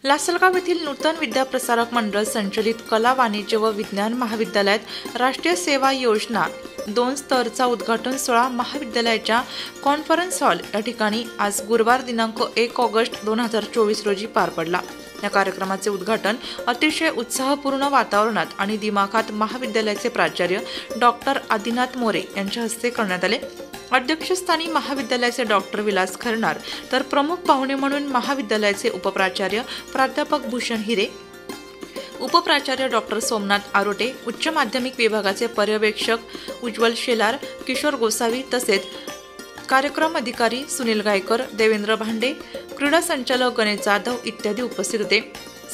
लासलगाव येथील नूतन विद्याप्रसारक मंडळ संचलित कला, वाणिज्य व विज्ञान महाविद्यालयात राष्ट्रीय सेवा योजना 2 स्तरचा उद्घाटन सोहळा महाविद्यालयाच्या कॉन्फरन्स हॉल या ठिकाणी आज गुरुवार दिनांक 1 ऑगस्ट 2024 रोजी पार पडला। या कार्यक्रमाचे उद्घाटन अतिशय उत्साहपूर्ण वातावरणात आणि दिमाखात महाविद्यालयाचे प्राचार्य डॉक्टर आदिनाथ मोरे यांच्या हस्ते करण्यात आले। अध्यक्षस्थानी महाविद्यालयाचे डॉक्टर विलास खरणार, तर प्रमुख पाहुणे म्हणून महाविद्यालयाचे उपप्राचार्य प्राध्यापक भूषण हिरे, उपप्राचार्य डॉक्टर सोमनाथ आरोटे, उच्च माध्यमिक विभागाचे पर्यवेक्षक उज्ज्वल शेलार, किशोर गोसावी तसेच कार्यक्रम अधिकारी सुनील गायकर, देवेंद्र भांडे, क्रीडा संचालक गणेश जाधव इत्यादी उपस्थित होते।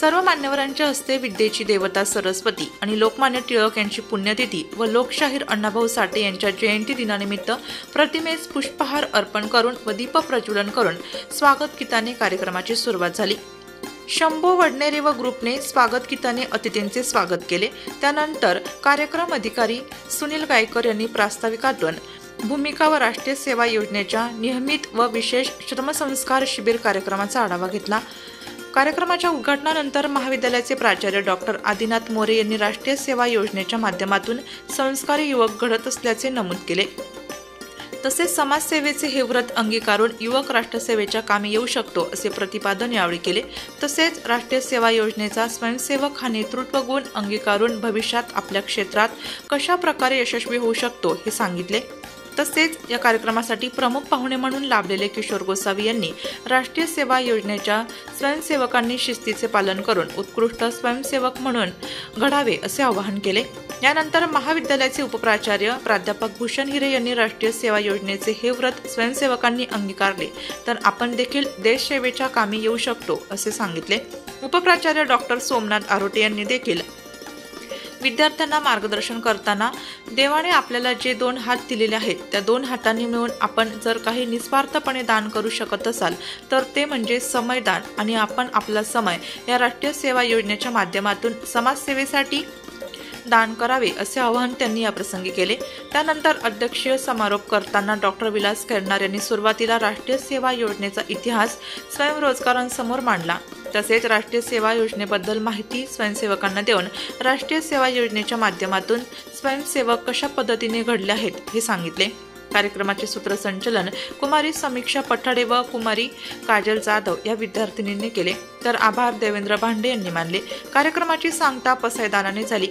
सर्व मान्यवरांच्या हस्ते विद्येची देवता सरस्वती आणि लोकमान्य टिळक यांची पुण्यतिथी व लोकशाहीर अण्णाभाऊ साठे यांच्या जयंती दिनानिमित्त प्रतिमेस पुष्पहार अर्पण करून व दीप प्रज्वलन करून स्वागत गीताने कार्यक्रमाची सुरुवात झाली। शंभू वडनेरे व ग्रुपने स्वागत गीताने अतिथींचे स्वागत केले। त्यानंतर कार्यक्रम अधिकारी सुनील गायकर यांनी प्रास्ताविकातून भूमिका व राष्ट्रीय सेवा योजनेच्या नियमित व विशेष श्रमसंस्कार शिबिर कार्यक्रमाचा आढावा घेतला। कार्यक्रमाच्या उद्घाटनानंतर महाविद्यालयाचे प्राचार्य डॉक्टर आदिनाथ मोरे यांनी राष्ट्रीय सेवा योजनेच्या माध्यमातून संस्कारी युवक घडत असल्याचे नमूद केले। तसेच समाजसेवेचे हे व्रत अंगीकारून युवक राष्ट्रसेवेच्या कामी येऊ शकतो असे प्रतिपादन यावेळी केले। तसेच राष्ट्रीय सेवा योजनेचा स्वयंसेवक हा नेतृत्व गुण अंगीकारून भविष्यात आपल्या क्षेत्रात कशा प्रकारे यशस्वी होऊ शकतो हे सांगितले। तसेच या कार्यक्रमासाठी प्रमुख पाहुणे म्हणून लाभलेले किशोर गोसावी यांनी राष्ट्रीय सेवा योजनेच्या स्वयंसेवकांनी शिस्तीचे पालन करून उत्कृष्ट स्वयंसेवक म्हणून घडावे असे आवाहन केले। यानंतर महाविद्यालयाचे उपप्राचार्य प्राध्यापक भूषण हिरे यांनी राष्ट्रीय सेवा योजनेचे हे व्रत स्वयंसेवकांनी अंगीकारले तर आपण देखील देशसेवेच्या कामी येऊ शकतो असे सांगितले। उपप्राचार्य डॉक्टर सोमनाथ आरोटे यांनी देखील विद्यार्थ्यांना मार्गदर्शन करताना देवाने आपल्याला जे 2 हात दिलेले आहेत त्या 2 हातांनी मिळून आपण जर काही निस्वार्थपणे दान करू शकत असाल तर ते म्हणजे समयदान आणि आपण आपला समय या राष्ट्रीय सेवा योजनेच्या माध्यमातून समाजसेवेसाठी दान करावे असे आवाहन त्यांनी या प्रसंगी केले। त्यानंतर अध्यक्षीय समारोप करताना डॉक्टर विलास खरणार यांनी सुरुवातीला राष्ट्रीय सेवा योजनेचा इतिहास स्वयंरोजगारांसमोर मांडला। तसेच राष्ट्रीय सेवा योजनेबद्दल माहिती स्वयंसेवकांना देऊन राष्ट्रीय सेवा योजनेच्या माध्यमातून स्वयंसेवक कशा पद्धतीने घडले आहेत हे सांगितले। कार्यक्रमाचे सूत्रसंचालन कुमारी समीक्षा पठाडे व कुमारी काजल जाधव या विद्यार्थिनींनी केले, तर आभार देवेंद्र भांडे यांनी मानले। कार्यक्रमाची सांगता पसायदानाने झाली।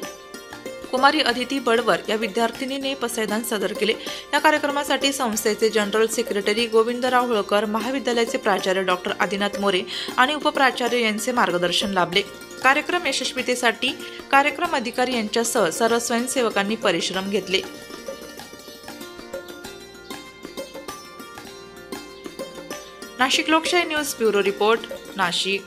कुमारी अदिती बडवर या विद्यार्थिनीने पसायदान सादर केले। या कार्यक्रमासाठी संस्थेचे जनरल सेक्रेटरी गोविंदराव होळकर, महाविद्यालयाचे प्राचार्य डॉक्टर आदिनाथ मोरे आणि उपप्राचार्य यांचे मार्गदर्शन लाभले। कार्यक्रम यशस्वीतेसाठी कार्यक्रम अधिकारी यांच्यासह सर्व स्वयंसेवकांनी परिश्रम घेतले। नाशिक लोकशाही न्यूज ब्युरो रिपोर्ट, नाशिक।